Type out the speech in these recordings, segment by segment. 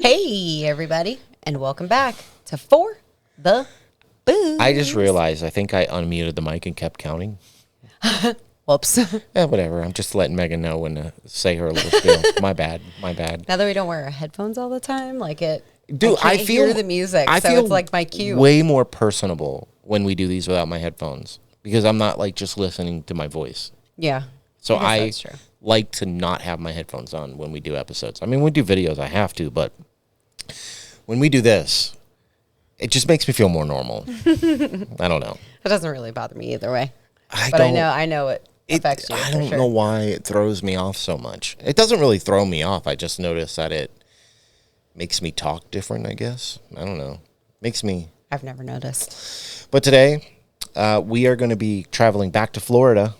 Hey, everybody, and welcome back to For the Booze. I just realized I think I unmuted the mic and kept counting. Whoops. Yeah, whatever. I'm just letting Megan know when to say her little spiel. My bad. Now that we don't wear our headphones all the time, Dude, I can't hear the music, so it's like my cue. Way more personable when we do these without my headphones because I'm not like just listening to my voice. Yeah. So I I guess that's true. like to not have my headphones on when we do episodes. I mean, when we do videos, I have to, but when we do this, it just makes me feel more normal. I don't know. It doesn't really bother me either way. I know it affects you. I don't know why it throws me off so much. It doesn't really throw me off. I just notice that it makes me talk different, I guess. I don't know. Makes me... I've never noticed. But today, we are going to be traveling back to Florida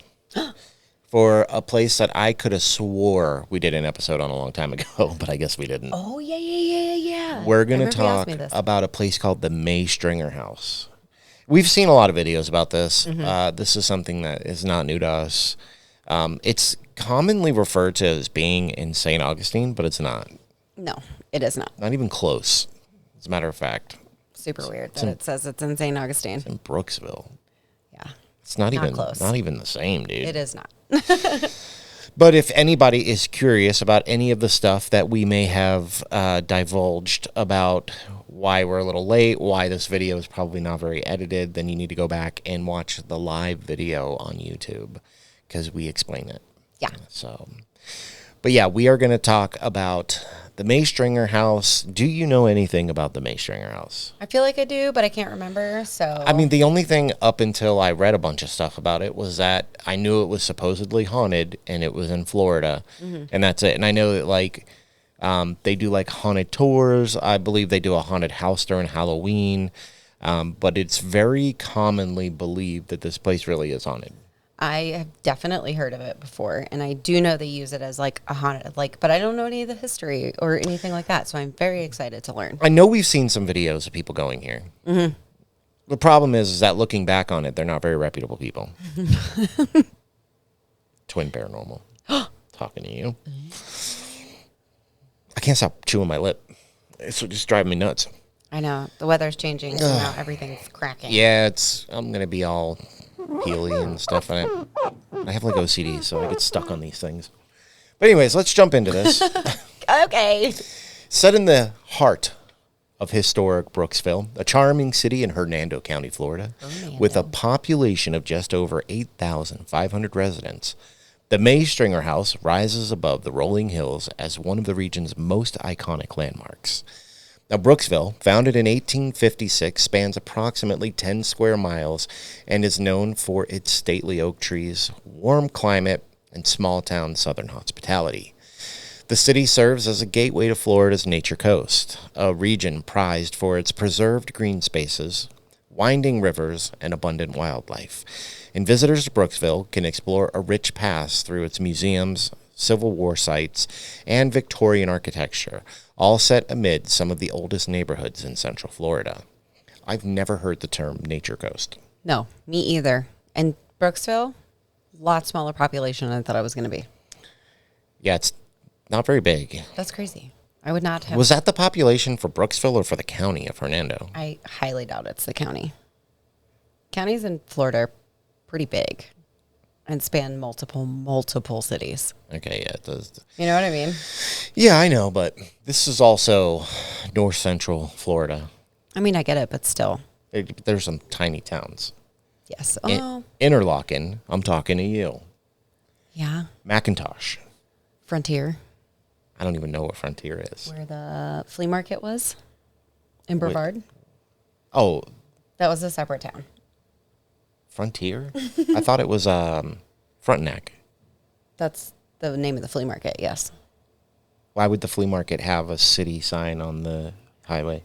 for a place that I could have swore we did an episode on a long time ago, but I guess we didn't. Oh, yeah. We're going to talk about a place called the May Stringer House. We've seen a lot of videos about this. Mm-hmm. This is something that is not new to us. It's commonly referred to as being in St. Augustine, but it's not. No, it is not. Not even close, as a matter of fact. Super weird that it says it's in St. Augustine. It's in Brooksville. Yeah. It's not even close. Not even the same, dude. It is not. But if anybody is curious about any of the stuff that we may have divulged about why we're a little late, why this video is probably not very edited, then you need to go back and watch the live video on YouTube because we explain it. Yeah. But yeah, we are going to talk about the May Stringer House. Do you know anything about the May Stringer House? I feel like I do, but I can't remember, so... I mean, the only thing up until I read a bunch of stuff about it was that I knew it was supposedly haunted, and it was in Florida, and that's it. And I know that, like, they do, like, haunted tours. I believe they do a haunted house during Halloween, but it's very commonly believed that this place really is haunted. I have definitely heard of it before, and I do know they use it as like a haunted, but I don't know any of the history or anything like that, so I'm very excited to learn. I know we've seen some videos of people going here. Mm-hmm. The problem is that looking back on it, they're not very reputable people. Twin Paranormal. Talking to you. I can't stop chewing my lip. It's just driving me nuts. I know. The weather's changing, so now everything's cracking. Yeah, I'm going to be all peely and stuff. I have like OCD, so I get stuck on these things. But anyways, let's jump into this. Okay. Set in the heart of historic Brooksville, a charming city in Hernando County, Florida, with a population of just over 8,500 residents. The May Stringer House rises above the rolling hills as one of the region's most iconic landmarks. Now, Brooksville, founded in 1856, spans approximately 10 square miles and is known for its stately oak trees, warm climate, and small-town southern hospitality. The city serves as a gateway to Florida's Nature Coast, a region prized for its preserved green spaces, winding rivers, and abundant wildlife. And visitors to Brooksville can explore a rich past through its museums, Civil War sites, and Victorian architecture, all set amid some of the oldest neighborhoods in Central Florida. I've never heard the term Nature Coast. No, me either. And Brooksville, a lot smaller population than I thought it was going to be. Yeah, it's not very big. That's crazy. I would not have... Was that the population for Brooksville or for the county of Hernando? I highly doubt it's the county. Counties in Florida are pretty big and span multiple cities. Okay, yeah, it does. You know what I mean? Yeah, I know, but this is also north central Florida. I mean, I get it, but still. There's some tiny towns. Yes. Interlaken, I'm talking to you. Yeah. McIntosh. Frontier. I don't even know what Frontier is. Where the flea market was in Brevard. Oh. That was a separate town. Frontier? I thought it was Frontenac. That's the name of the flea market, yes. Why would the flea market have a city sign on the highway?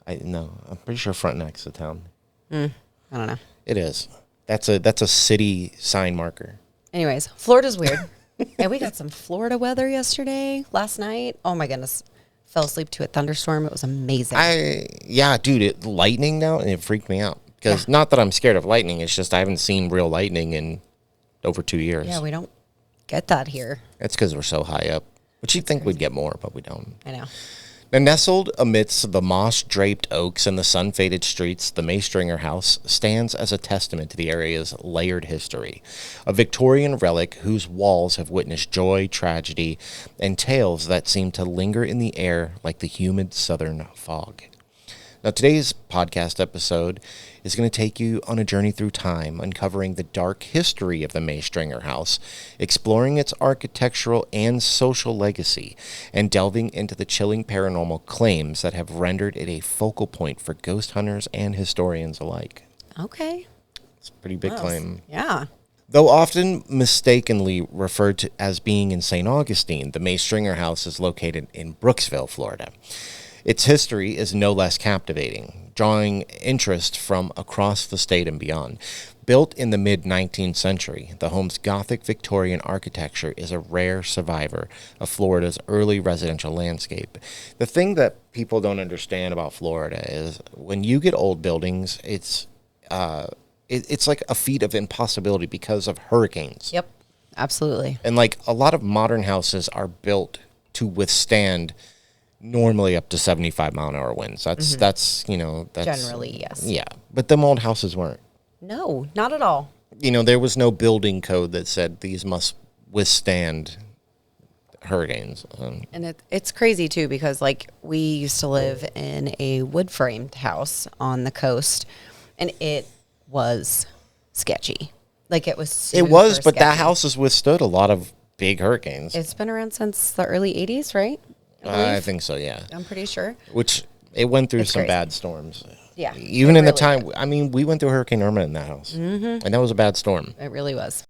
I don't know. I'm pretty sure Frontenac's a town. I don't know. It is. That's a city sign marker. Anyways, Florida's weird. And we got some Florida weather last night. Oh my goodness. Fell asleep to a thunderstorm. It was amazing. Dude, lightning now, and it freaked me out. Because not that I'm scared of lightning, it's just I haven't seen real lightning in over 2 years. Yeah, we don't get that here. That's because we're so high up. Which you'd think we'd get more, but we don't. I know. Now, nestled amidst the moss-draped oaks and the sun-faded streets, the Maystringer House stands as a testament to the area's layered history, a Victorian relic whose walls have witnessed joy, tragedy, and tales that seem to linger in the air like the humid southern fog. Now, today's podcast episode is going to take you on a journey through time, uncovering the dark history of the Maystringer House, exploring its architectural and social legacy, and delving into the chilling paranormal claims that have rendered it a focal point for ghost hunters and historians alike. Okay. It's a pretty big claim. Yeah. Though often mistakenly referred to as being in St. Augustine, the Maystringer House is located in Brooksville, Florida. Its history is no less captivating, drawing interest from across the state and beyond. Built in the mid-19th century, the home's Gothic Victorian architecture is a rare survivor of Florida's early residential landscape. The thing that people don't understand about Florida is when you get old buildings, it's like a feat of impossibility because of hurricanes. Yep. Absolutely. And like a lot of modern houses are built to withstand normally up to 75-mile-an-hour winds. That's Generally, yes. Yeah, but them old houses weren't. No, not at all. There was no building code that said these must withstand hurricanes. And it's crazy, too, because, like, we used to live in a wood-framed house on the coast, and it was sketchy. Like, it was super It was, but sketchy. that house has withstood a lot of big hurricanes. It's been around since the early 80s, right? I think so, yeah. I'm pretty sure. Which, it went through It's some crazy. bad storms. Yeah. Even it in the really time, did. I mean, we went through Hurricane Irma in that house. Mm-hmm. And that was a bad storm. It really was.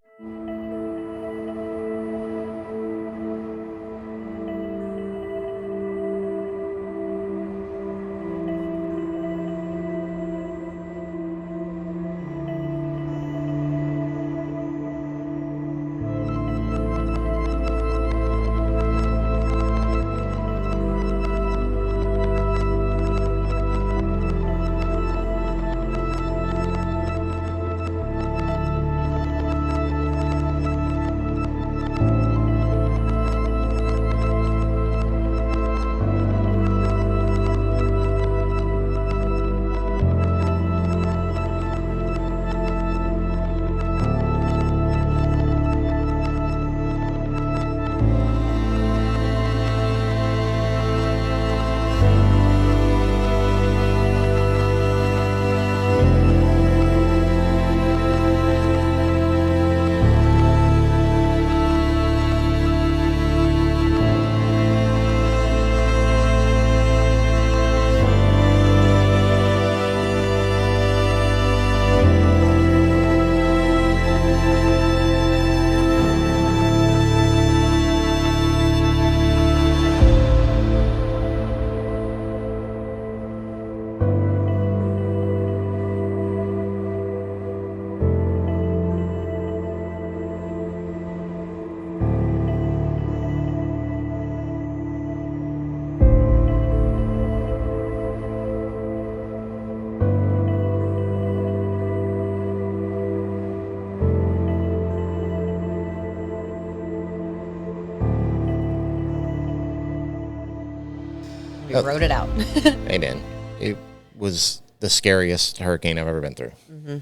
We wrote it out. They did. It was the scariest hurricane I've ever been through. Mm-hmm.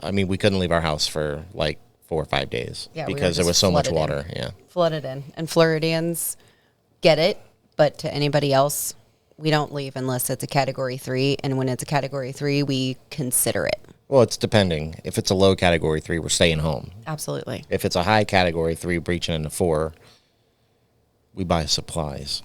I mean, we couldn't leave our house for like 4 or 5 days because there was so much water. Yeah. Flooded in. And Floridians get it, but to anybody else, we don't leave unless it's a Category 3. And when it's a Category 3, we consider it. Well, it's depending. If it's a low Category 3, we're staying home. Absolutely. If it's a high Category 3 breaching into 4, we buy supplies.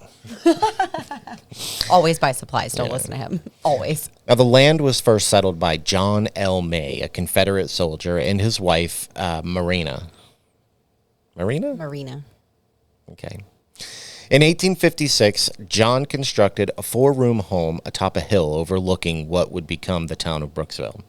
Always buy supplies. Don't listen to him. Always. Now, the land was first settled by John L. May, a Confederate soldier, and his wife, Marina. Marina? Marina. Okay. In 1856, John constructed a 4-room home atop a hill overlooking what would become the town of Brooksville.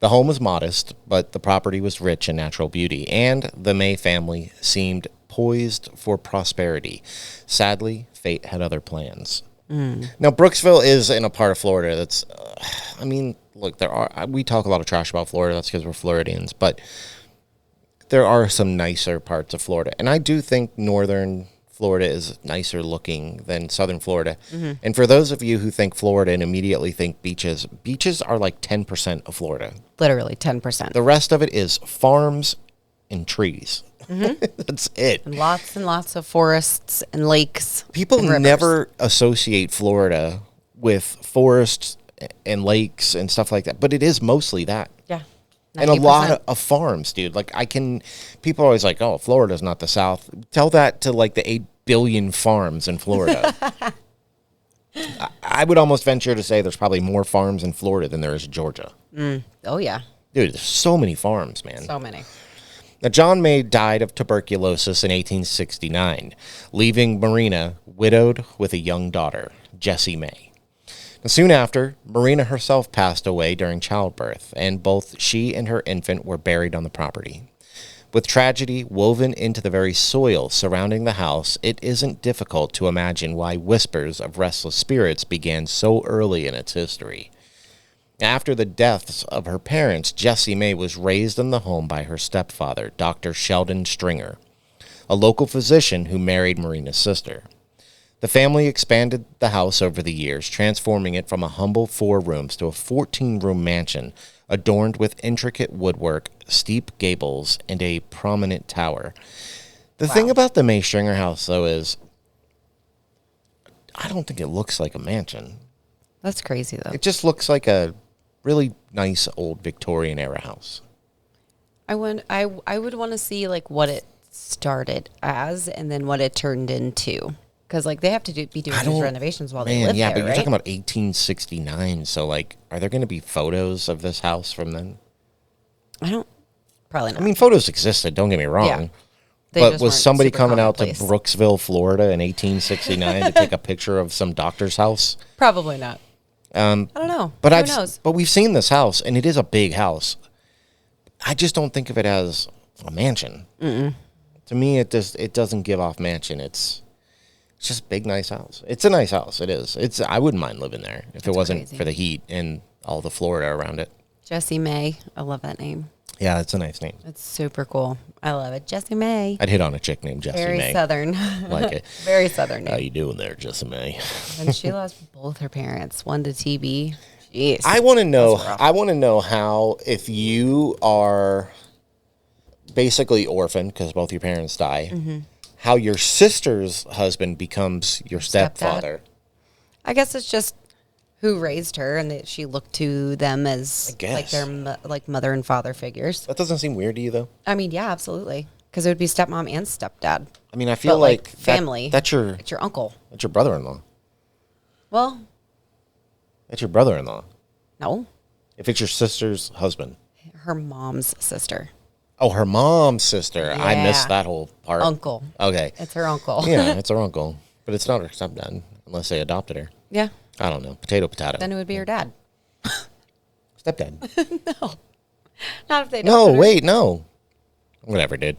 The home was modest, but the property was rich in natural beauty, and the May family seemed poised for prosperity. Sadly, fate had other plans. Now, Brooksville is in a part of Florida that's, look, we talk a lot of trash about Florida. That's because we're Floridians, but there are some nicer parts of Florida. And I do think northern Florida is nicer looking than southern Florida. And for those of you who think Florida and immediately think beaches, beaches are like 10% of Florida. Literally 10%. The rest of it is farms and trees. That's it. And lots of forests and lakes. People and rivers. never associate Florida with forests and lakes and stuff like that, but it is mostly that. Yeah. 90%. And a lot of farms, dude. Like people are always like, oh, Florida's not the South. Tell that to like the 8 billion farms in Florida. I would almost venture to say there's probably more farms in Florida than there is in Georgia. Oh, yeah. Dude, there's so many farms, man. So many. Now, John May died of tuberculosis in 1869, leaving Marina widowed with a young daughter, Jessie May. Now, soon after, Marina herself passed away during childbirth, and both she and her infant were buried on the property. With tragedy woven into the very soil surrounding the house, it isn't difficult to imagine why whispers of restless spirits began so early in its history. After the deaths of her parents, Jessie May was raised in the home by her stepfather, Dr. Sheldon Stringer, a local physician who married Marina's sister. The family expanded the house over the years, transforming it from a humble 4 rooms to a 14-room mansion adorned with intricate woodwork, steep gables, and a prominent tower. The thing about the May Stringer house, though, is I don't think it looks like a mansion. That's crazy, though. It just looks like a really nice old Victorian era house. I would want to see like what it started as and then what it turned into. Because like they have to be doing these renovations while they live yeah, there, but you're right? talking about 1869. So like, are there going to be photos of this house from then? Probably not. I mean, photos existed. Don't get me wrong. Yeah. But was somebody coming out to Brooksville, Florida in 1869 to take a picture of some doctor's house? Probably not. I don't know. But Who knows? But we've seen this house, and it is a big house. I just don't think of it as a mansion. To me, it doesn't give off mansion. It's just a big, nice house. It's a nice house. It is. I wouldn't mind living there if it wasn't for the heat and all the Florida around it. Jessie May. I love that name. Yeah, it's a nice name. It's super cool. I love it. Jessie May. I'd hit on a chick named Jessie May. Very southern. Like it. Very southern name. How you doing there, Jessie May? And she lost both her parents. One to TB. Jeez. I want to know. I want to know how, if you are basically orphaned because both your parents die, how your sister's husband becomes your stepfather. I guess it's just who raised her, and that she looked to them as like their mother and father figures. That doesn't seem weird to you, though? I mean, yeah, absolutely. Because it would be stepmom and stepdad. I mean, I feel like family. That's your uncle. That's your brother-in-law. Well, that's your brother-in-law. No. If it's your sister's husband. Her mom's sister. Oh, her mom's sister. Yeah. I missed that whole part. Uncle. Okay. It's her uncle. Yeah, it's her uncle. But it's not her stepdad, unless they adopted her. Yeah. I don't know. Potato. Then it would be her dad. Stepdad. No. Not if they adopted No, her. wait, no. Whatever, dude.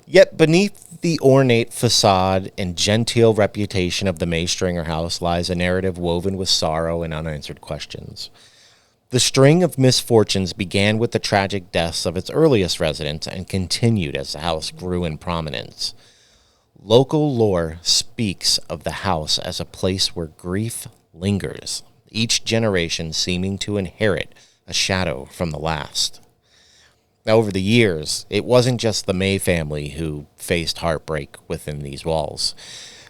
Yet beneath the ornate facade and genteel reputation of the May Stringer house lies a narrative woven with sorrow and unanswered questions. The string of misfortunes began with the tragic deaths of its earliest residents and continued as the house grew in prominence. Local lore speaks of the house as a place where grief lingers, each generation seeming to inherit a shadow from the last. Now, over the years, it wasn't just the May family who faced heartbreak within these walls.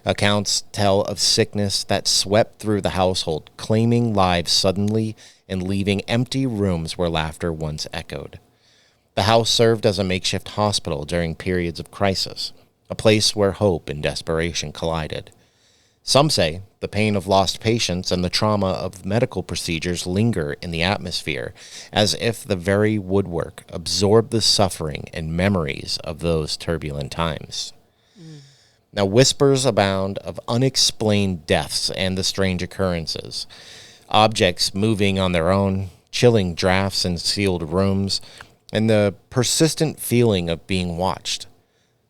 Accounts tell of sickness that swept through the household, claiming lives suddenly and leaving empty rooms where laughter once echoed. The house served as a makeshift hospital during periods of crisis, a place where hope and desperation collided. Some say the pain of lost patients and the trauma of medical procedures linger in the atmosphere, as if the very woodwork absorbed the suffering and memories of those turbulent times. Now, whispers abound of unexplained deaths and the strange occurrences. Objects moving on their own, chilling drafts in sealed rooms, and the persistent feeling of being watched.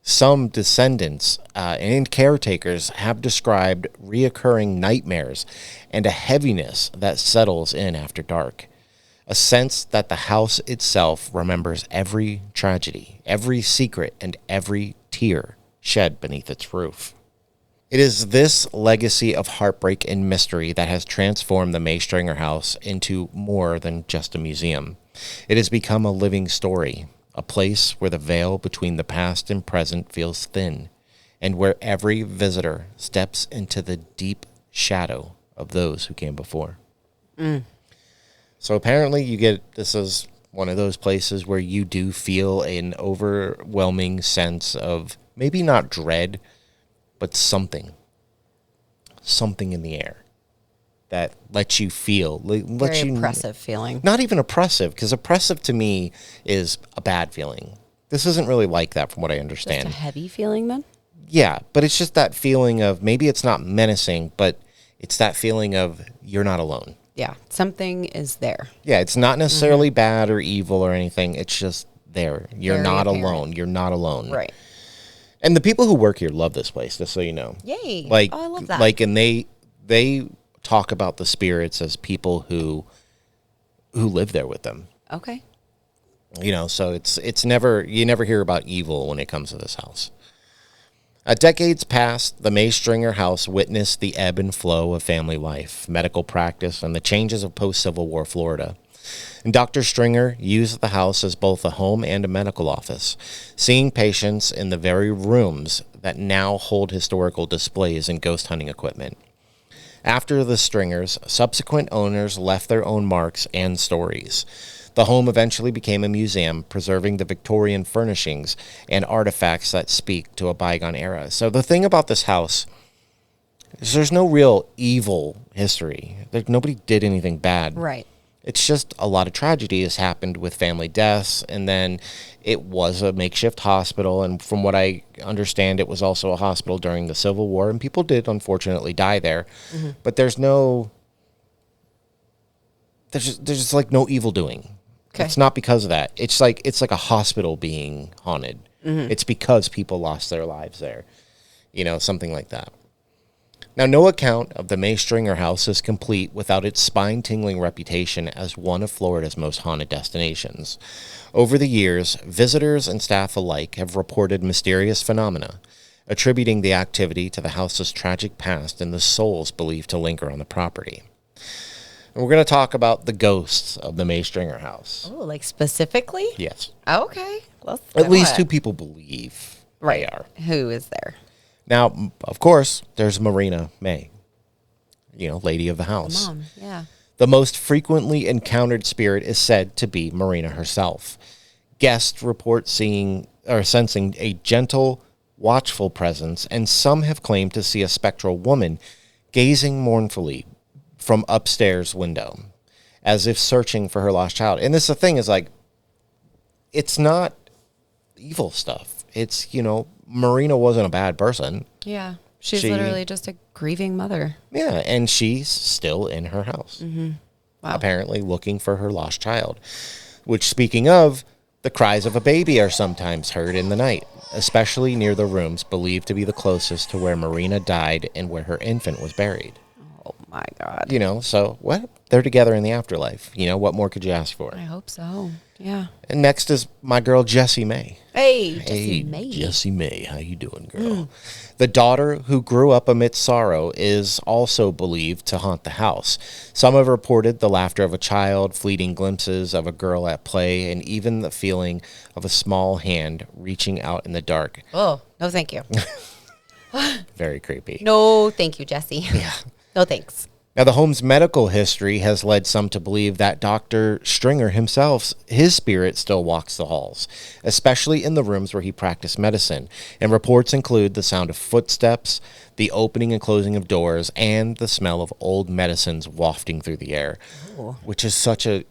Some descendants and caretakers have described reoccurring nightmares and a heaviness that settles in after dark. a sense that the house itself remembers every tragedy, every secret, and every tear shed beneath its roof. It is this legacy of heartbreak and mystery that has transformed the May Stringer house into more than just a museum. It has become a living story, a place where the veil between the past and present feels thin, and where every visitor steps into the deep shadow of those who came before. So apparently this is one of those places where you do feel an overwhelming sense of maybe not dread, but something in the air that lets you feel, Very oppressive feeling. Not even oppressive, because oppressive to me is a bad feeling. This isn't really like that from what I understand. Just a heavy feeling then? Yeah, but it's just that feeling of, maybe it's not menacing, but it's that feeling of you're not alone. Yeah, something is there. Yeah, it's not necessarily bad or evil or anything. It's just there. You're Very not apparent. alone. You're not alone. Right. And the people who work here love this place, just so you know. Yay. Like, I love that. Like, and they talk about the spirits as people who live there with them. Okay. You know, so it's never, you never hear about evil when it comes to this house. Decades past, the May Stringer house witnessed the ebb and flow of family life, medical practice, and the changes of post-Civil War Florida. And Dr. Stringer used the house as both a home and a medical office, seeing patients in the very rooms that now hold historical displays and ghost hunting equipment. After the Stringers, subsequent owners left their own marks and stories. The home eventually became a museum, preserving the Victorian furnishings and artifacts that speak to a bygone era. So the thing about this house is there's no real evil history. Nobody did anything bad. Right. It's just a lot of tragedy has happened with family deaths, and then it was a makeshift hospital, and from what I understand, it was also a hospital during the Civil War, and people did unfortunately die there. But there's just like no evil doing. Okay. It's not because of that. It's like a hospital being haunted. It's because people lost their lives there. You know, something like that. Now, no account of the May Stringer house is complete without its spine-tingling reputation as one of Florida's most haunted destinations. Over the years, visitors and staff alike have reported mysterious phenomena, attributing the activity to the house's tragic past and the souls believed to linger on the property. And we're going to talk about the ghosts of the May Stringer house. Oh, like specifically? Yes. Okay. Let's At do least it. two people believe they are. Who is there? Now, of course, there's Marina May, lady of the house. Mom, yeah. The most frequently encountered spirit is said to be Marina herself. Guests report seeing or sensing a gentle, watchful presence, and some have claimed to see a spectral woman gazing mournfully from upstairs window, as if searching for her lost child. And this the thing is, like, it's not evil stuff. It's, Marina wasn't a bad person. Yeah. She's literally just a grieving mother. Yeah, and she's still in her house. Wow. Apparently looking for her lost child. Which, speaking of, the cries of a baby are sometimes heard in the night, especially near the rooms believed to be the closest to where Marina died and where her infant was buried. Oh, my God. So, what? They're together in the afterlife. What more could you ask for? I hope so. Yeah. And next is my girl, Jessie May. Hey, Jessie May. Jessie May. How you doing, girl? The daughter who grew up amidst sorrow is also believed to haunt the house. Some have reported the laughter of a child, fleeting glimpses of a girl at play, and even the feeling of a small hand reaching out in the dark. Oh, no thank you. Very creepy. No thank you, Jessie. Yeah. No thanks. Now, the home's medical history has led some to believe that Dr. Stringer himself, his spirit still walks the halls, especially in the rooms where he practiced medicine. And reports include the sound of footsteps, the opening and closing of doors, and the smell of old medicines wafting through the air, which is such a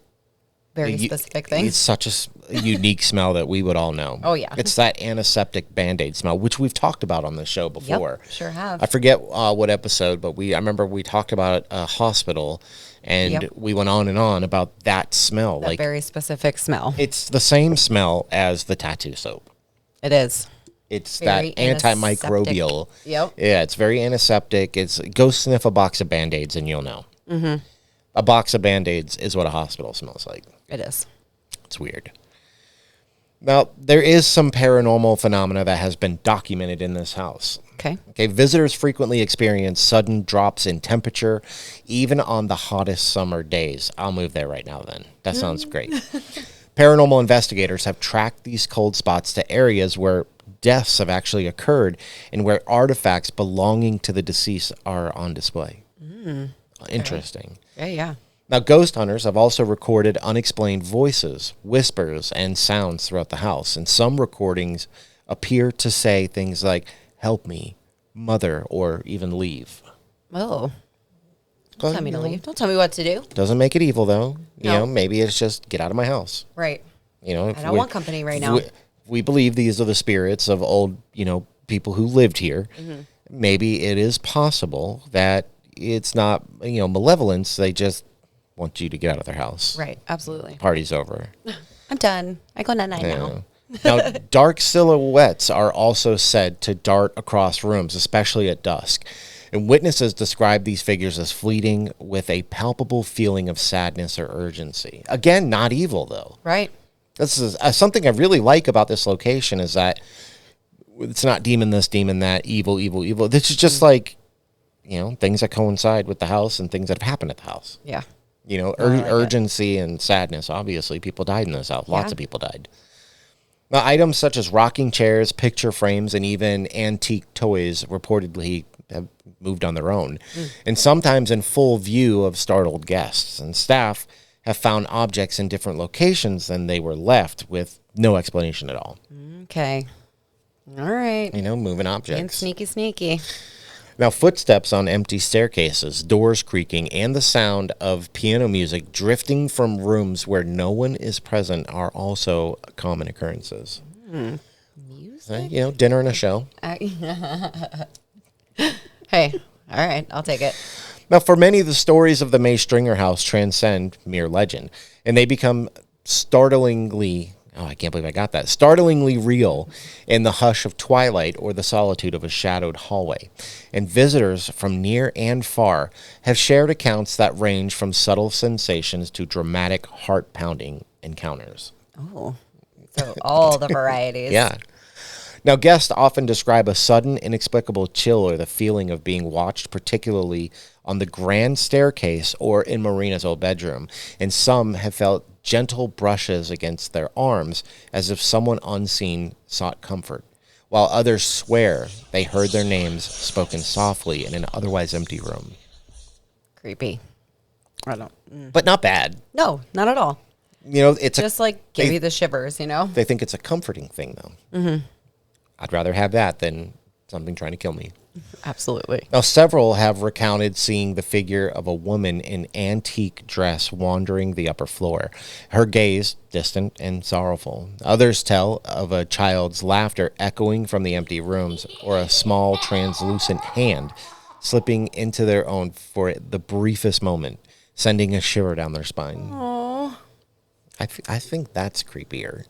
Very specific thing. It's such a unique smell that we would all know. Oh, yeah. It's that antiseptic Band-Aid smell, which we've talked about on the show before. Yep, sure have. I forget what episode, but I remember we talked about a hospital, and we went on and on about that smell. That very specific smell. It's the same smell as the tattoo soap. It is. It's Very that antimicrobial. Yep. Yeah, it's very antiseptic. Go sniff a box of Band-Aids and you'll know. A box of Band-Aids is what a hospital smells like. It is. It's weird. Now, there is some paranormal phenomena that has been documented in this house. Okay. Visitors frequently experience sudden drops in temperature, even on the hottest summer days. I'll move there right now then. That sounds great. Paranormal investigators have tracked these cold spots to areas where deaths have actually occurred and where artifacts belonging to the deceased are on display. Interesting. Yeah. Now, ghost hunters have also recorded unexplained voices, whispers, and sounds throughout the house, and some recordings appear to say things like, "Help me, mother," or even "leave." Oh. Don't tell me to leave. Don't tell me what to do. Doesn't make it evil, though. You No. know, maybe it's just get out of my house. Right. You know, I don't want company right now. We believe these are the spirits of old, people who lived here. Maybe it is possible that it's not, malevolence. They just want you to get out of their house. Right. Absolutely. Party's over. I'm done. I go night-night now. Now, dark silhouettes are also said to dart across rooms, especially at dusk. And witnesses describe these figures as fleeting with a palpable feeling of sadness or urgency. Again, not evil, though. Right. This is something I really like about this location is that it's not demon this, demon that, evil, evil, evil. This is just like, things that coincide with the house and things that have happened at the house. Yeah. Urgency and sadness. Obviously, people died in this house. Lots of people died. Now, items such as rocking chairs, picture frames, and even antique toys reportedly have moved on their own, and sometimes in full view of startled guests. And staff have found objects in different locations than they were left with no explanation at all. Okay. All right. Moving objects. And sneaky. Now, footsteps on empty staircases, doors creaking, and the sound of piano music drifting from rooms where no one is present are also common occurrences. Music? Dinner and a show. Hey, all right, I'll take it. Now, for many, the stories of the May Stringer house transcend mere legend, and they become startlingly real in the hush of twilight or the solitude of a shadowed hallway. And visitors from near and far have shared accounts that range from subtle sensations to dramatic, heart-pounding encounters. Oh, so all the varieties. Yeah. Now, guests often describe a sudden, inexplicable chill or the feeling of being watched, particularly on the grand staircase or in Marina's old bedroom. And some have felt gentle brushes against their arms as if someone unseen sought comfort, while others swear they heard their names spoken softly in an otherwise empty room. Creepy. I don't. But not bad. No, not at all. It's just give you the shivers, They think it's a comforting thing, though. I'd rather have that than something trying to kill me. Absolutely. Now, several have recounted seeing the figure of a woman in antique dress wandering the upper floor, her gaze distant and sorrowful. Others tell of a child's laughter echoing from the empty rooms, or a small translucent hand slipping into their own for the briefest moment, sending a shiver down their spine. Aww. I think that's creepier.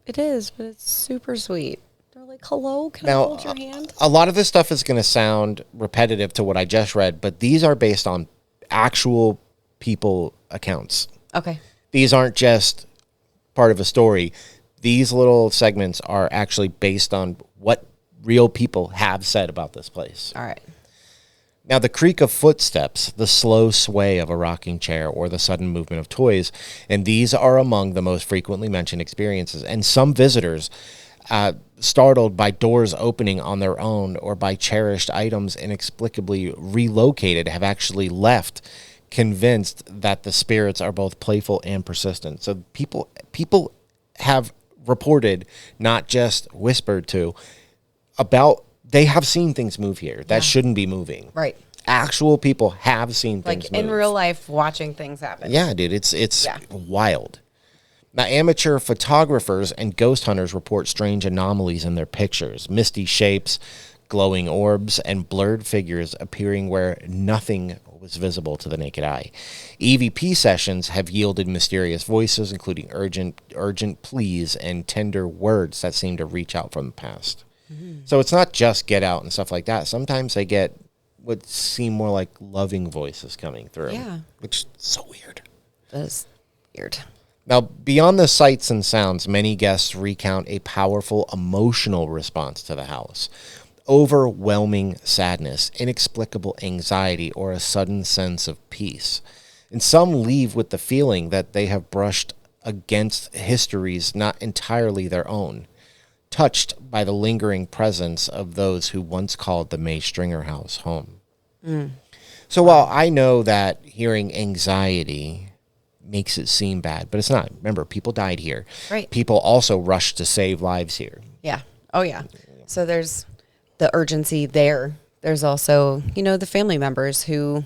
It is, but it's super sweet. They're like, hello, can I Now, hold your hand? a lot of this stuff is going to sound repetitive to what I just read, but these are based on actual people accounts. Okay. These aren't just part of a story. These little segments are actually based on what real people have said about this place. All right. Now, the creak of footsteps, the slow sway of a rocking chair, or the sudden movement of toys, and these are among the most frequently mentioned experiences. And some visitors, startled by doors opening on their own or by cherished items inexplicably relocated, have actually left convinced that the spirits are both playful and persistent. So people have reported, not just whispered to, about they have seen things move here that shouldn't be moving. Right. Actual people have seen things move. In real life, watching things happen. Yeah, dude, it's wild. Now, amateur photographers and ghost hunters report strange anomalies in their pictures. Misty shapes, glowing orbs, and blurred figures appearing where nothing was visible to the naked eye. EVP sessions have yielded mysterious voices, including urgent pleas and tender words that seem to reach out from the past. Mm-hmm. So it's not just get out and stuff like that. Sometimes they get what seem more like loving voices coming through. Yeah. Which is so weird. That is weird. Now, beyond the sights and sounds, many guests recount a powerful emotional response to the house. Overwhelming sadness, inexplicable anxiety, or a sudden sense of peace. And some leave with the feeling that they have brushed against histories not entirely their own, touched by the lingering presence of those who once called the May Stringer house home. So while I know that hearing anxiety makes it seem bad, but it's not. Remember, people died here. Right. People also rushed to save lives here. Yeah. Oh, yeah. So there's the urgency there. There's also, the family members who,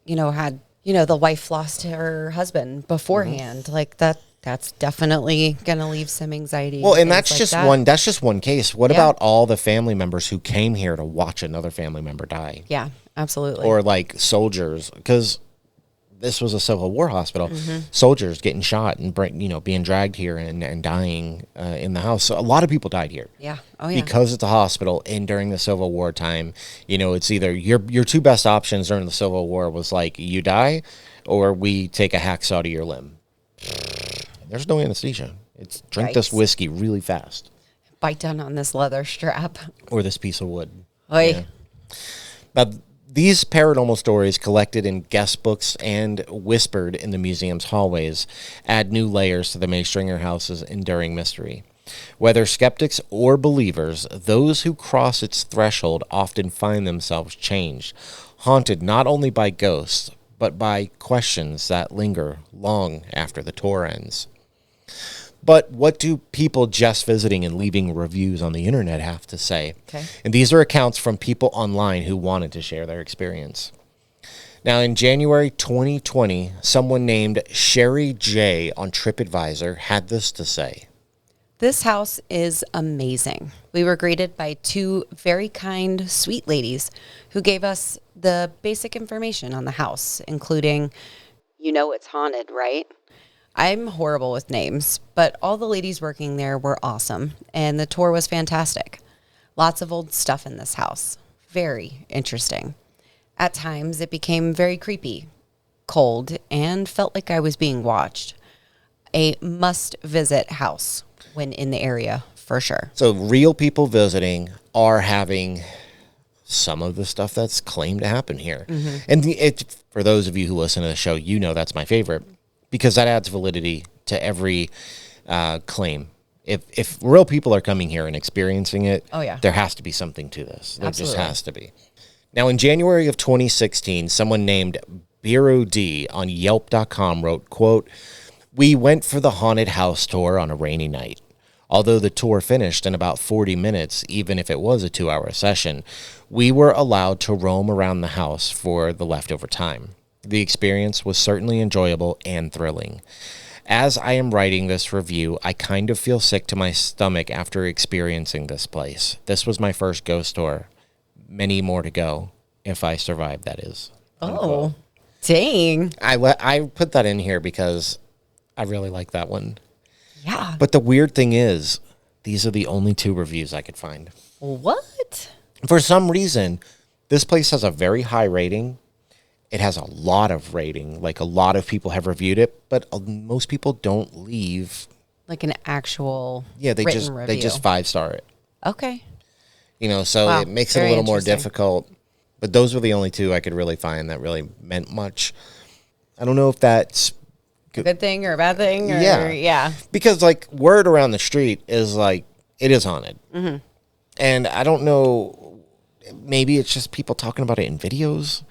had, the wife lost her husband beforehand. Like that's definitely going to leave some anxiety. Well, and that's just one case. What about all the family members who came here to watch another family member die? Yeah, absolutely. Or like soldiers, because this was a Civil War hospital. Soldiers getting shot and being dragged here and dying in the house. So a lot of people died here. Yeah. Oh yeah. Because it's a hospital, and during the Civil War time, it's either your two best options during the Civil War was like you die, or we take a hacksaw to your limb. There's no anesthesia. It's drink this whiskey really fast. Bite down on this leather strap. Or this piece of wood. Oy. Yeah. Now, these paranormal stories collected in guest books and whispered in the museum's hallways add new layers to the May Stringer house's enduring mystery. Whether skeptics or believers, those who cross its threshold often find themselves changed, haunted not only by ghosts, but by questions that linger long after the tour ends. But what do people just visiting and leaving reviews on the internet have to say? Okay. And these are accounts from people online who wanted to share their experience. Now, in January 2020, someone named Sherry J on TripAdvisor had this to say. This house is amazing. We were greeted by two very kind, sweet ladies who gave us the basic information on the house, including, it's haunted, right? I'm horrible with names, but all the ladies working there were awesome, and the tour was fantastic. Lots of old stuff in this house. Very interesting. At times, it became very creepy, cold, and felt like I was being watched. A must-visit house when in the area, for sure. So real people visiting are having some of the stuff that's claimed to happen here. And for those of you who listen to the show, that's my favorite, because that adds validity to every claim. If real people are coming here and experiencing it, there has to be something to this. There just has to be. Now, in January of 2016, someone named Biro D on Yelp.com wrote, quote, "We went for the haunted house tour on a rainy night. Although the tour finished in about 40 minutes, even if it was a 2-hour session, we were allowed to roam around the house for the leftover time. The experience was certainly enjoyable and thrilling. As I am writing this review, I kind of feel sick to my stomach after experiencing this place. This was my first ghost tour. Many more to go, if I survive, that is." Oh, dang. I put that in here because I really like that one. Yeah. But the weird thing is, these are the only 2 reviews I could find. What? For some reason, this place has a very high rating. It has a lot of rating. Like, a lot of people have reviewed it, but most people don't leave. Like an actual they review. just 5-star it. Okay. So Wow, it makes it a very little more interesting. difficult. But those were the only 2 I could really find that really meant much. I don't know if that's A good thing or a bad thing? Or, yeah. Because, word around the street is, it is haunted. And I don't know, maybe it's just people talking about it in videos.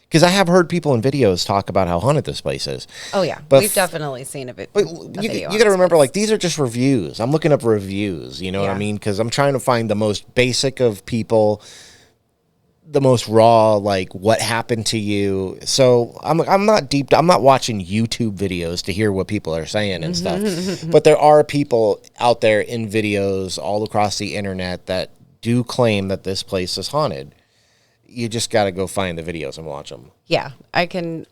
Because I have heard people in videos talk about how haunted this place is. Oh, yeah. But We've definitely seen a bit. But you got to remember, these are just reviews. I'm looking up reviews, you know what I mean? Because I'm trying to find the most basic of people, the most raw, what happened to you. So I'm not watching YouTube videos to hear what people are saying and stuff. But there are people out there in videos all across the internet that do claim that this place is haunted. You just got to go find the videos and watch them. Yeah, I can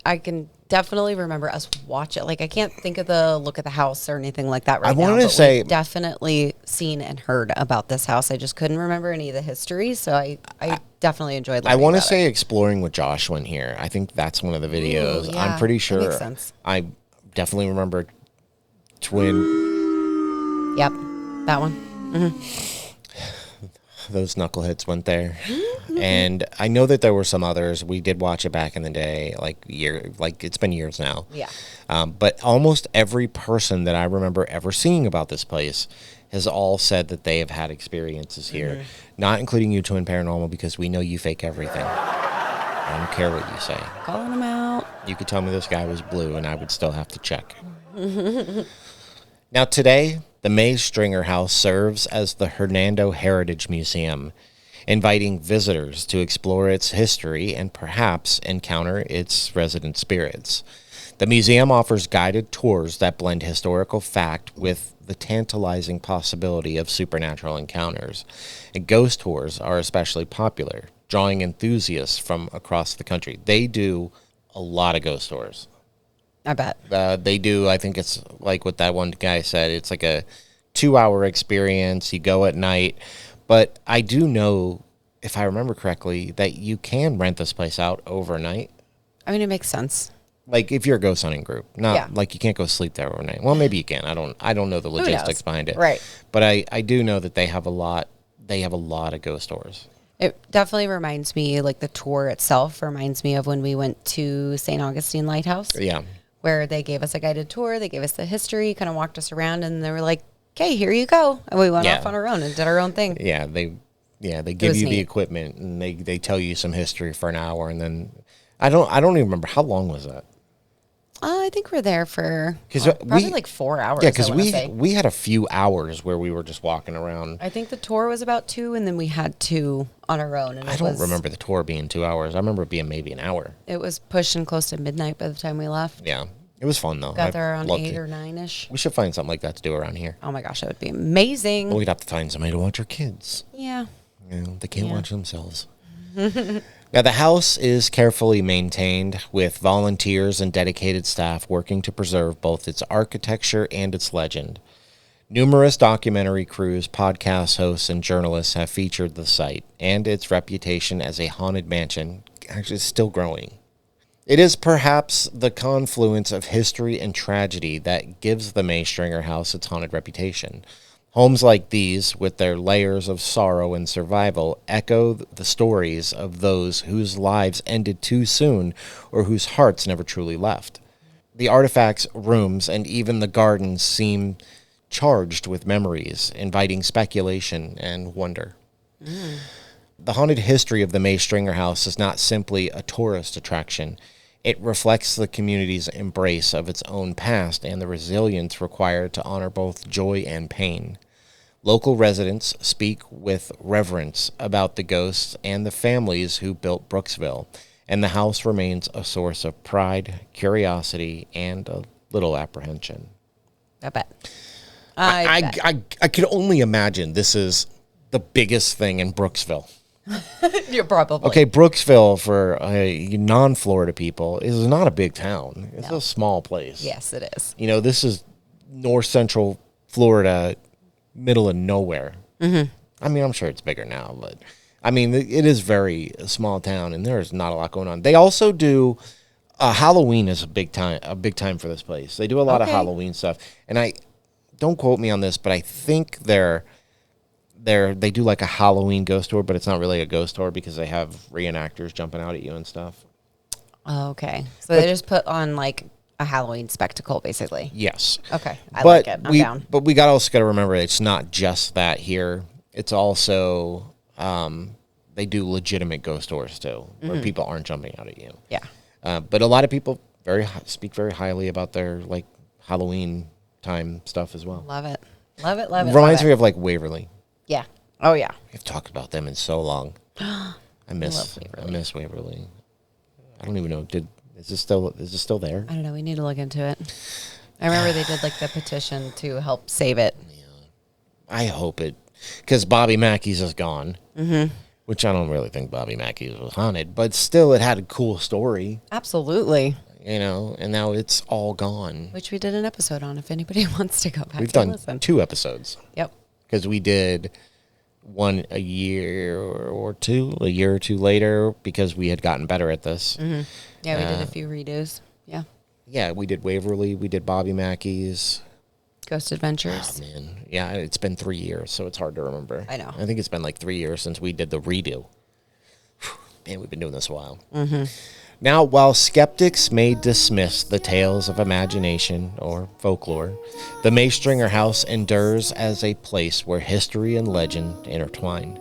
definitely remember us watch it. I can't think of the look at the house or anything like that right now. I wanted to say, we've definitely seen and heard about this house. I just couldn't remember any of the history, so I definitely enjoyed learning I want to about say it. Exploring with Josh went here. I think that's one of the videos. Ooh, yeah, I'm pretty that sure. makes sense. I definitely remember twin. Yep, that one. Those knuckleheads went there. And I know that there were some others. We did watch it back in the day, like it's been years now. Yeah. But almost every person that I remember ever seeing about this place has all said that they have had experiences here, not including you, Twin Paranormal, because we know you fake everything. I don't care what you say. Calling them out. You could tell me this guy was blue, and I would still have to check. Now, today, the May Stringer House serves as the Hernando Heritage Museum, inviting visitors to explore its history and perhaps encounter its resident spirits. The museum offers guided tours that blend historical fact with the tantalizing possibility of supernatural encounters. And ghost tours are especially popular, drawing enthusiasts from across the country. They do a lot of ghost tours. I bet. They do, I think it's like what that one guy said, it's like a 2-hour experience. You go at night. But I do know, if I remember correctly, that you can rent this place out overnight. I mean, it makes sense. Like if you're a ghost hunting group, not like you can't go sleep there overnight. Well, maybe you can. I don't know the logistics behind it. Right. But I do know that they have a lot of ghost tours. It definitely reminds me, like the tour itself reminds me of when we went to St. Augustine Lighthouse. Yeah. Where they gave us a guided tour, they gave us the history, kind of walked us around, and they were like, okay, here you go. And we went off on our own and did our own thing. Yeah, they give you the equipment and they tell you some history for an hour, and then I don't even remember how long was that. I think we're there for probably like 4 hours. Yeah, because we had a few hours where we were just walking around. I think the tour was about 2, and then we had 2 on our own. And I don't remember the tour being 2 hours. I remember it being maybe an hour. It was pushing close to midnight by the time we left. Yeah, it was fun though. Got there around 8 or 9-ish. We should find something like that to do around here. Oh my gosh, that would be amazing. Well, we'd have to find somebody to watch our kids. Yeah. You know, they can't watch themselves. Now, the house is carefully maintained with volunteers and dedicated staff working to preserve both its architecture and its legend. Numerous documentary crews, podcast hosts, and journalists have featured the site, and its reputation as a haunted mansion actually is still growing. It is perhaps the confluence of history and tragedy that gives the May Stringer House its haunted reputation. Homes like these, with their layers of sorrow and survival, echo the stories of those whose lives ended too soon or whose hearts never truly left. The artifacts, rooms, and even the gardens seem charged with memories, inviting speculation and wonder. The haunted history of the May Stringer House is not simply a tourist attraction. It reflects the community's embrace of its own past and the resilience required to honor both joy and pain. Local residents speak with reverence about the ghosts and the families who built Brooksville, and the house remains a source of pride, curiosity, and a little apprehension. I bet. I could only imagine this is the biggest thing in Brooksville. You're probably. Okay, Brooksville, for non-Florida people, is not a big town. It's a small place. Yes, it is. You know, this is north central Florida, middle of nowhere. Mm-hmm. I mean, I'm sure it's bigger now, but I mean, it is very a small town, and there's not a lot going on. They also do Halloween is a big time for this place. They do a lot of Halloween stuff, and I don't quote me on this, but I think they do like a Halloween ghost tour, but it's not really a ghost tour because they have reenactors jumping out at you and stuff. Okay. So they just put on like a Halloween spectacle, basically. Yes. Okay. I like it. I'm down. But we also got to remember it's not just that here. It's also they do legitimate ghost tours too, where people aren't jumping out at you. Yeah. But a lot of people speak very highly about their like Halloween time stuff as well. Love it. Love it. Love it. Reminds me of like Waverly. Yeah. Oh yeah. We've talked about them in so long. I miss Waverly. I don't even know. Is this still there? I don't know. We need to look into it. I remember they did like the petition to help save it. Yeah. I hope it, because Bobby Mackey's is gone. Mm-hmm. Which I don't really think Bobby Mackey's was haunted, but still, it had a cool story. Absolutely. You know, and now it's all gone. Which we did an episode on. If anybody wants to go back, we've done listen. 2 episodes. Yep. Because we did one a year or two later, because we had gotten better at this. Mm-hmm. Yeah, we did a few redos. Yeah. Yeah, we did Waverly. We did Bobby Mackey's. Ghost Adventures. Oh, man. Yeah, it's been 3 years, so it's hard to remember. I know. I think it's been like 3 years since we did the redo. Man, we've been doing this a while. Now, while skeptics may dismiss the tales of imagination or folklore, the Maystringer house endures as a place where history and legend intertwine.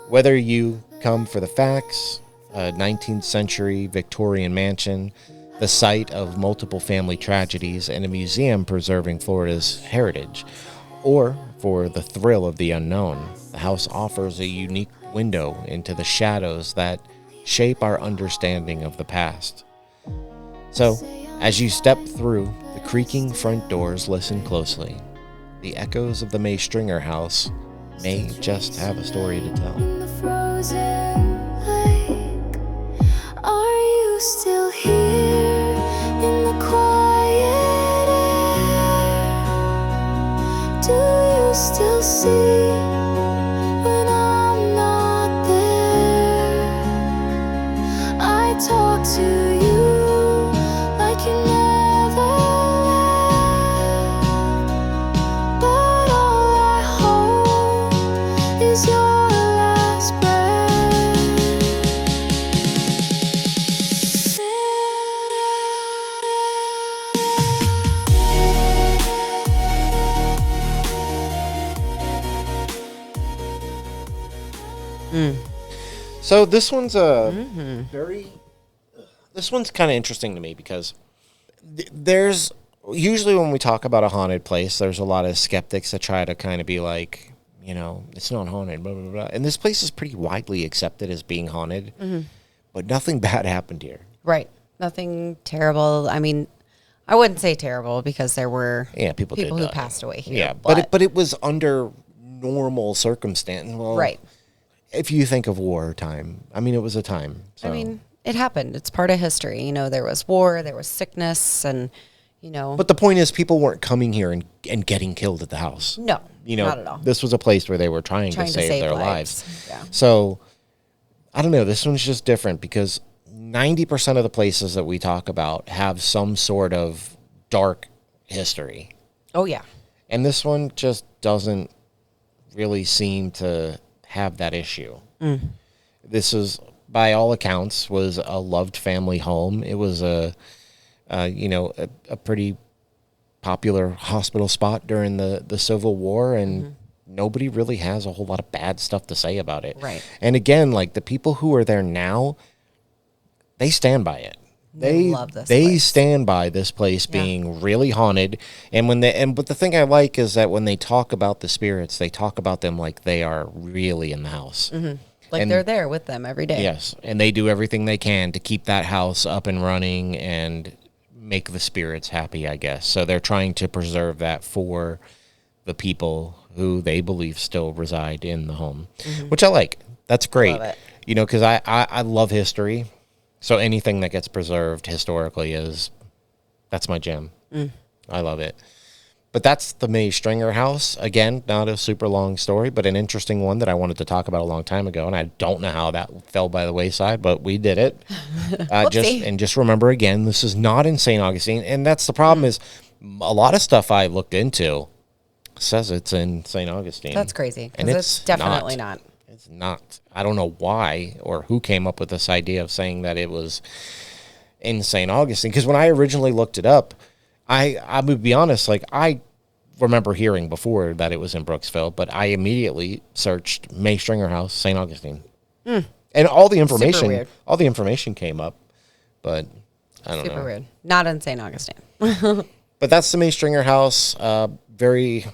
Whether you come for the facts, a 19th century Victorian mansion, the site of multiple family tragedies, and a museum preserving Florida's heritage, or for the thrill of the unknown, the house offers a unique window into the shadows that shape our understanding of the past. So, as you step through the creaking front doors, listen closely. The echoes of the Maystringer house may just have a story to tell. In the frozen lake, are you still here in the quiet air? Do you still see when I'm not there? I talk to you like you never left, but all I hope is your last So this one's this one's kind of interesting to me because there's usually when we talk about a haunted place, there's a lot of skeptics that try to kind of be like, it's not haunted, blah, blah, blah. And this place is pretty widely accepted as being haunted, but nothing bad happened here. Right. Nothing terrible. I mean, I wouldn't say terrible because there were people who did die. passed away here. Yeah, but it was under normal circumstances. Well, right. If you think of wartime, I mean, it was a time. So. I mean, it happened. It's part of history. There was war, there was sickness, and, But the point is, people weren't coming here and getting killed at the house. No, not at all. This was a place where they were trying to save their lives. Yeah. So, I don't know. This one's just different because 90% of the places that we talk about have some sort of dark history. Oh, yeah. And this one just doesn't really seem to have that issue. This is, by all accounts, was a loved family home. It was a pretty popular hospital spot during the Civil War, and nobody really has a whole lot of bad stuff to say about it. Right. And again, like the people who are there now, they stand by it. They love this They place. stand by this place being really haunted. And but the thing I like is that when they talk about the spirits, they talk about them like they are really in the house. Like they're there with them every day. Yes, and they do everything they can to keep that house up and running and make the spirits happy, I guess. So they're trying to preserve that for the people who they believe still reside in the home, which I like. That's great. Love it. Because I love history. So anything that gets preserved historically that's my jam. I love it. But that's the Maystringer house. Again, not a super long story, but an interesting one that I wanted to talk about a long time ago. And I don't know how that fell by the wayside, but we did it. Just remember again, this is not in St. Augustine. And that's the problem is a lot of stuff I looked into says it's in St. Augustine. That's crazy. And Because it's definitely not. It's not. I don't know why or who came up with this idea of saying that it was in St. Augustine. Because when I originally looked it up, I would be honest, like I remember hearing before that it was in Brooksville, but I immediately searched Maystringer House, St. Augustine. And all the information came up, but I don't know. Super weird. Not in St. Augustine. But that's the Maystringer House. Very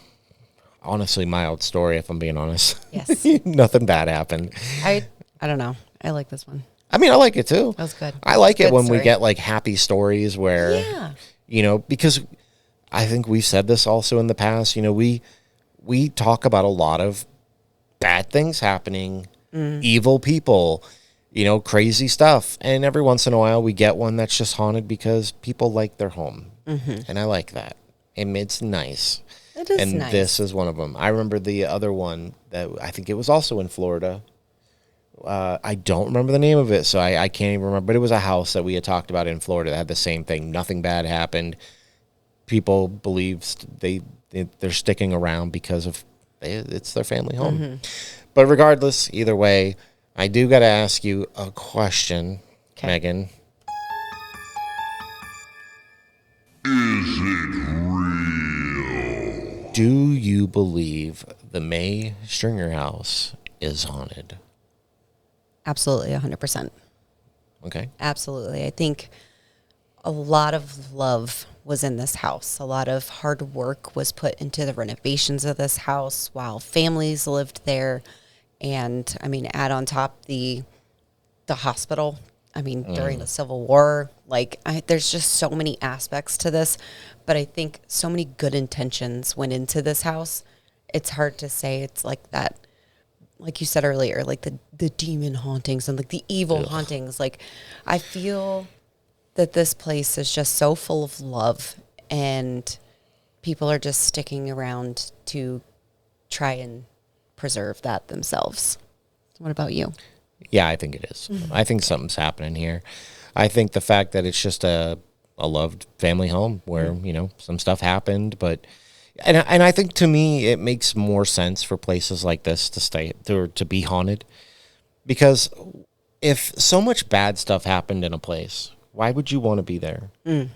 honestly mild story, if I'm being honest. Yes. Nothing bad happened. I don't know. I like this one. I mean, I like it too. That was good. I like it Good when we story. get like happy stories where, because I think we've said this also in the past, we talk about a lot of bad things happening, evil people, crazy stuff. And every once in a while we get one that's just haunted because people like their home. And I like that. And it's nice. It is and nice. this is one of them. I remember the other one that I think it was also in Florida. I don't remember the name of it, so I can't even remember. But it was a house that we had talked about in Florida that had the same thing. Nothing bad happened. people believe they're sticking around because of it's their family home. But regardless, either way, I do got to ask you a question, Megan. Is it real? Do you believe the May Stringer house is haunted? Absolutely, 100%. Okay. Absolutely. I think a lot of love was in this house. A lot of hard work was put into the renovations of this house while families lived there. And I mean, add on top the hospital. I mean, during the Civil War, there's just so many aspects to this. But I think so many good intentions went into this house. It's hard to say it's like that, like you said earlier, like the demon hauntings and like the evil hauntings. Like, I feel that this place is just so full of love, and people are just sticking around to try and preserve that themselves. What about you? Yeah, I think it is. I think something's happening here. I think the fact that it's just a loved family home where, some stuff happened, but and I think to me it makes more sense for places like this to be haunted, because if so much bad stuff happened in a place, why would you want to be there?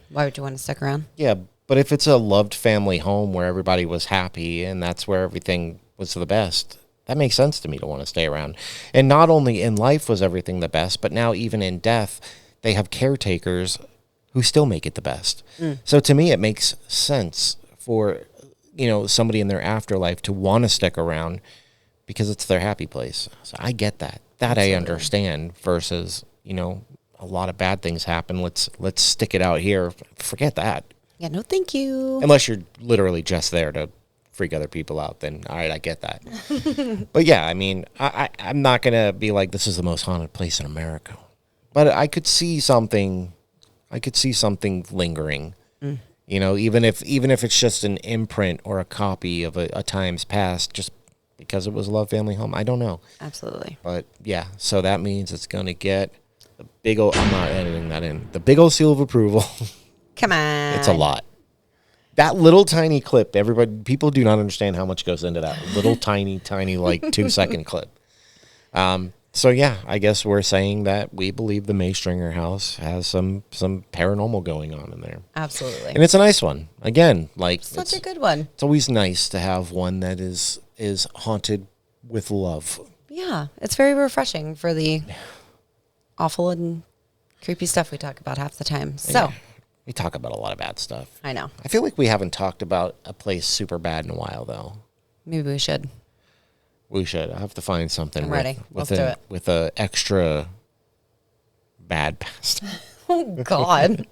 Why would you want to stick around? Yeah, but if it's a loved family home where everybody was happy and that's where everything was the best, that makes sense to me to want to stay around. And not only in life was everything the best, but now even in death, they have caretakers who still make it the best. So to me, it makes sense for, somebody in their afterlife to want to stick around because it's their happy place. So I get that. That Absolutely. I understand versus, a lot of bad things happen. Let's stick it out here. Forget that. Yeah, no thank you. Unless you're literally just there to freak other people out, then all right, I get that. But yeah, I mean, I'm not going to be like, this is the most haunted place in America. But I could see something lingering. Even if it's just an imprint or a copy of a times past, just because it was a love family home. I don't know. Absolutely. But yeah, so that means it's going to get the big old, I'm not editing that in, the big old seal of approval. Come on. It's a lot. That little tiny clip, people do not understand how much goes into that little tiny, like 2-second clip. So yeah, I guess we're saying that we believe the May Stringer house has some paranormal going on in there. Absolutely. And it's a nice one. Again, such a good one. It's always nice to have one that is haunted with love. Yeah, it's very refreshing for the awful and creepy stuff we talk about half the time. So. Yeah. We talk about a lot of bad stuff. I know. I feel like we haven't talked about a place super bad in a while, though. Maybe we should. We should. I have to find something. I'm ready. Let's do it. With a extra bad past. Oh, God.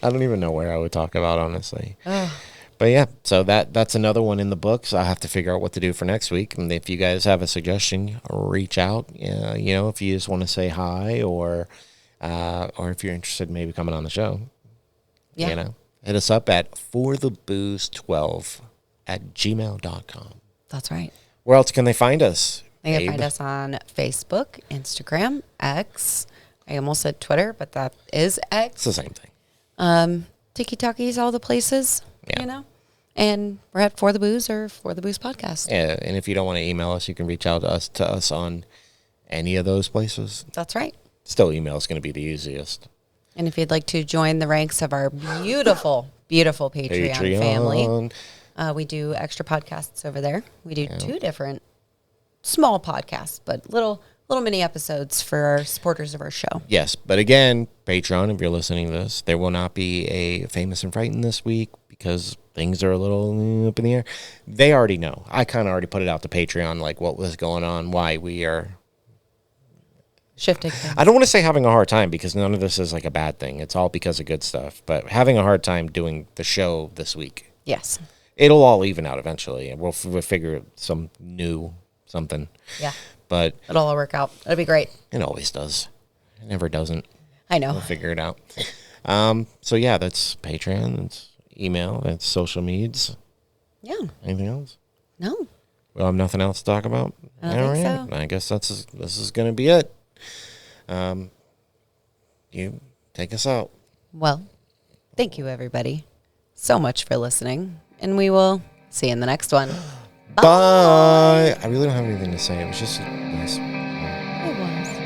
I don't even know where I would talk about, honestly. But yeah, so that's another one in the books. I'll have to figure out what to do for next week. And if you guys have a suggestion, reach out. If you just want to say hi or if you're interested in maybe coming on the show. Yeah. Hit us up at forthebooze12@gmail.com. That's right. Where else can they find us? They can find us on Facebook, Instagram, X. I almost said Twitter, but that is X. It's the same thing. Tiki-Taki's, all the places, And we're at For the Booze or For the Booze Podcast. Yeah, and if you don't want to email us, you can reach out to us on any of those places. That's right. Still, email is going to be the easiest. And if you'd like to join the ranks of our beautiful, beautiful Patreon family, we do extra podcasts over there. We do 2 different small podcasts, but little mini episodes for our supporters of our show. Yes, but again, Patreon, if you're listening to this, there will not be a Famous and Frightened this week because things are a little up in the air. They already know. I kind of already put it out to Patreon, like what was going on, why we are shifting things. I don't want to say having a hard time because none of this is like a bad thing. It's all because of good stuff. But having a hard time doing the show this week. Yes. It'll all even out eventually. And we'll figure some new something. Yeah. But it'll all work out. It'll be great. It always does. It never doesn't. I know. We'll figure it out. So yeah, that's Patreon. That's email. That's social medias. Yeah. Anything else? No. Well, I have nothing else to talk about. I don't think so. I guess this is going to be it. You take us out. Well, thank you, everybody. so much for listening, and we will see you in the next one. Bye. I really don't have anything to say. It was just nice. It was.